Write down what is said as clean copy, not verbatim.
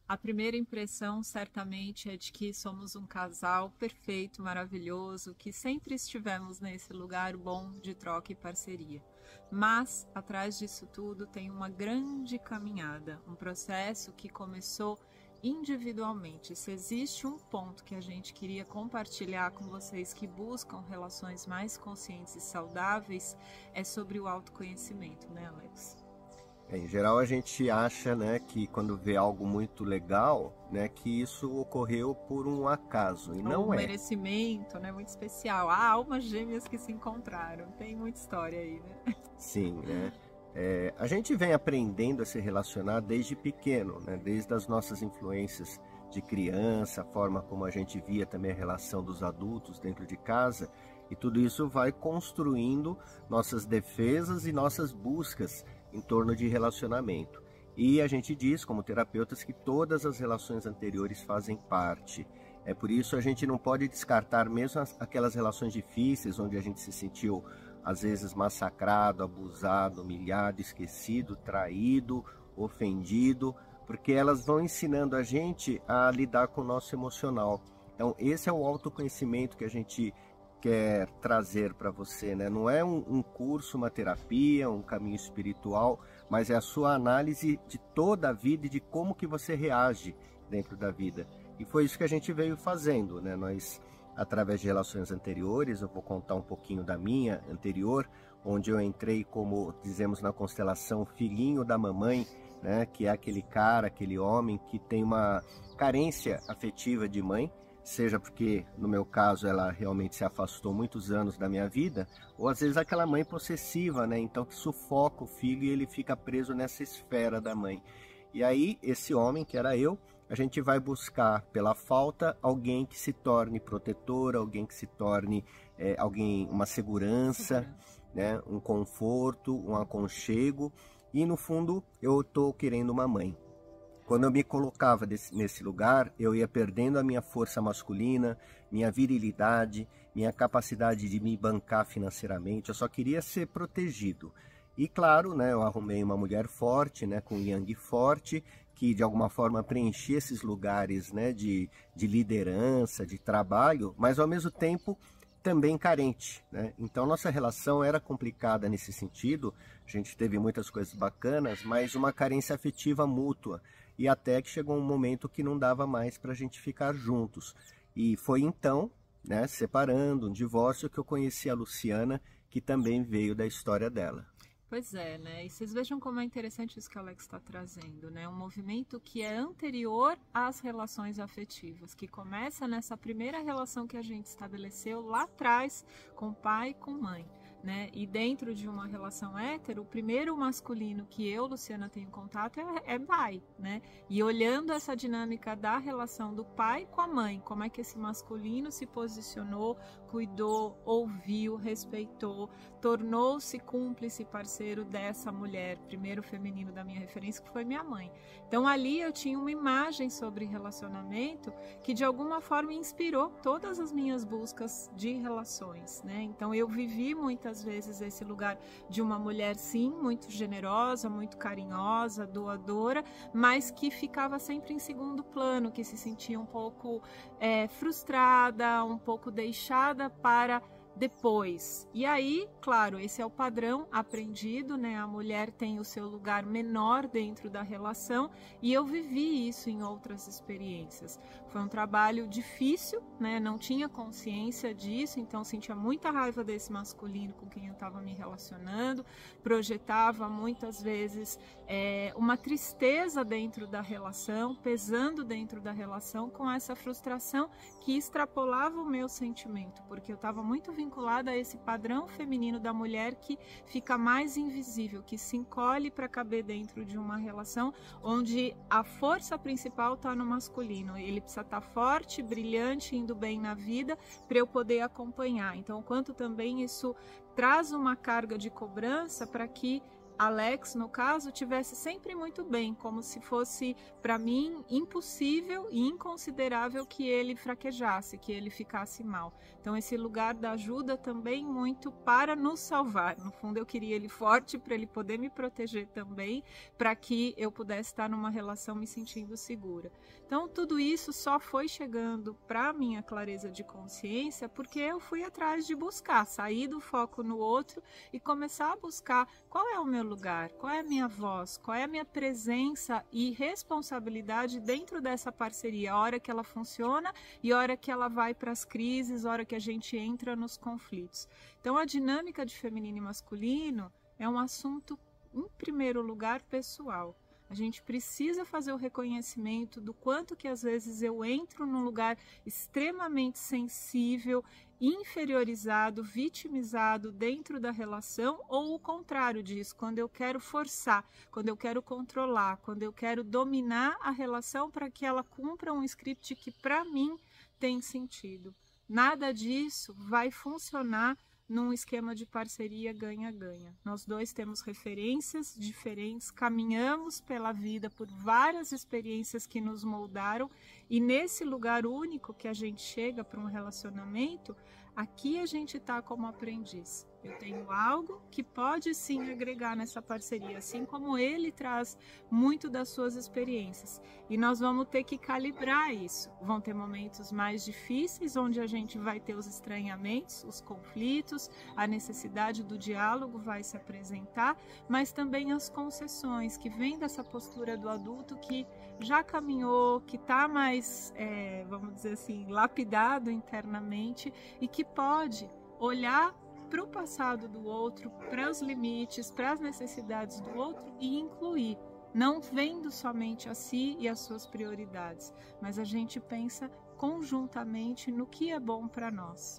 A primeira impressão, certamente, é de que somos um casal perfeito, maravilhoso, que sempre estivemos nesse lugar bom de troca e parceria. Mas, atrás disso tudo, tem uma grande caminhada, um processo que começou individualmente. Se existe um ponto que a gente queria compartilhar com vocês que buscam relações mais conscientes e saudáveis, é sobre o autoconhecimento, né, Alex? Em geral a gente acha, né, que quando vê algo muito legal, né, que isso ocorreu por um acaso, e não um é. Merecimento, né, muito especial. Há almas gêmeas que se encontraram, tem muita história aí, né? Sim, né? A gente vem aprendendo a se relacionar desde pequeno, né? Desde as nossas influências de criança, a forma como a gente via também a relação dos adultos dentro de casa, e tudo isso vai construindo nossas defesas e nossas buscas em torno de relacionamento. E a gente diz, como terapeutas, que todas as relações anteriores fazem parte. É por isso a gente não pode descartar mesmo aquelas relações difíceis, onde a gente se sentiu às vezes massacrado, abusado, humilhado, esquecido, traído, ofendido, porque elas vão ensinando a gente a lidar com o nosso emocional. Então esse é o autoconhecimento que a gente quer trazer para você, né? Não é um curso, uma terapia, um caminho espiritual, mas é a sua análise de toda a vida e de como que você reage dentro da vida. E foi isso que a gente veio fazendo, né? Nós, através de relações anteriores, eu vou contar um pouquinho da minha anterior, onde eu entrei, como dizemos na constelação, filhinho da mamãe, né? Que é aquele cara, aquele homem que tem uma carência afetiva de mãe, seja porque, no meu caso, ela realmente se afastou muitos anos da minha vida, ou às vezes aquela mãe possessiva, né? Então que sufoca o filho e ele fica preso nessa esfera da mãe. E aí, esse homem, que era eu, a gente vai buscar, pela falta, alguém que se torne protetor, alguém que se torne uma segurança, né? Um conforto, um aconchego. E, no fundo, eu estou querendo uma mãe. Quando eu me colocava nesse lugar, eu ia perdendo a minha força masculina, minha virilidade, minha capacidade de me bancar financeiramente. Eu só queria ser protegido. E claro, né, eu arrumei uma mulher forte, né, com yang forte, que de alguma forma preenchia esses lugares, né, de liderança, de trabalho, mas ao mesmo tempo também carente, né? Então nossa relação era complicada nesse sentido. A gente teve muitas coisas bacanas, mas uma carência afetiva mútua, e até que chegou um momento que não dava mais para a gente ficar juntos. E foi então, né, separando, um divórcio, que eu conheci a Luciana, que também veio da história dela. Pois é, né? E vocês vejam como é interessante isso que o Alex está trazendo, né? Um movimento que é anterior às relações afetivas, que começa nessa primeira relação que a gente estabeleceu lá atrás com pai e com mãe, né? E dentro de uma relação hétero, o primeiro masculino que eu, Luciana, tenho contato é pai, né? E olhando essa dinâmica da relação do pai com a mãe, como é que esse masculino se posicionou, cuidou, ouviu, respeitou, tornou-se cúmplice, parceiro dessa mulher, primeiro feminino da minha referência, que foi minha mãe. Então ali eu tinha uma imagem sobre relacionamento que de alguma forma inspirou todas as minhas buscas de relações, né? Então eu vivi muitas vezes esse lugar de uma mulher, sim, muito generosa, muito carinhosa, doadora, mas que ficava sempre em segundo plano, que se sentia um pouco frustrada, um pouco deixada para depois. E aí, claro, esse é o padrão aprendido, né? A mulher tem o seu lugar menor dentro da relação, e eu vivi isso em outras experiências. Foi um trabalho difícil, né? Não tinha consciência disso, então sentia muita raiva desse masculino com quem eu estava me relacionando, projetava muitas vezes uma tristeza dentro da relação, pesando dentro da relação, com essa frustração que extrapolava o meu sentimento, porque eu estava muito vinculada a esse padrão feminino da mulher que fica mais invisível, que se encolhe para caber dentro de uma relação onde a força principal está no masculino. Ele precisa estar forte, brilhante, indo bem na vida para eu poder acompanhar. Então, quanto também isso traz uma carga de cobrança para que Alex, no caso, tivesse sempre muito bem, como se fosse, para mim, impossível e inconsiderável que ele fraquejasse, que ele ficasse mal. Então, esse lugar da ajuda também muito para nos salvar. No fundo, eu queria ele forte para ele poder me proteger também, para que eu pudesse estar numa relação me sentindo segura. Então, tudo isso só foi chegando para a minha clareza de consciência porque eu fui atrás de buscar, sair do foco no outro e começar a buscar qual é o meu lugar, qual é a minha voz, qual é a minha presença e responsabilidade dentro dessa parceria, a hora que ela funciona e a hora que ela vai para as crises, a hora que a gente entra nos conflitos. Então, a dinâmica de feminino e masculino é um assunto, em primeiro lugar, pessoal. A gente precisa fazer o reconhecimento do quanto que às vezes eu entro num lugar extremamente sensível, inferiorizado, vitimizado dentro da relação, ou o contrário disso, quando eu quero forçar, quando eu quero controlar, quando eu quero dominar a relação para que ela cumpra um script que para mim tem sentido. Nada disso vai funcionar num esquema de parceria ganha-ganha. Nós dois temos referências diferentes, caminhamos pela vida por várias experiências que nos moldaram e nesse lugar único que a gente chega para um relacionamento, aqui a gente está como aprendiz. Eu tenho algo que pode sim agregar nessa parceria, assim como ele traz muito das suas experiências. E nós vamos ter que calibrar isso. Vão ter momentos mais difíceis, onde a gente vai ter os estranhamentos, os conflitos, a necessidade do diálogo vai se apresentar, mas também as concessões, que vêm dessa postura do adulto que já caminhou, que está mais, vamos dizer assim, lapidado internamente e que pode olhar para o passado do outro, para os limites, para as necessidades do outro e incluir, não vendo somente a si e as suas prioridades, mas a gente pensa conjuntamente no que é bom para nós.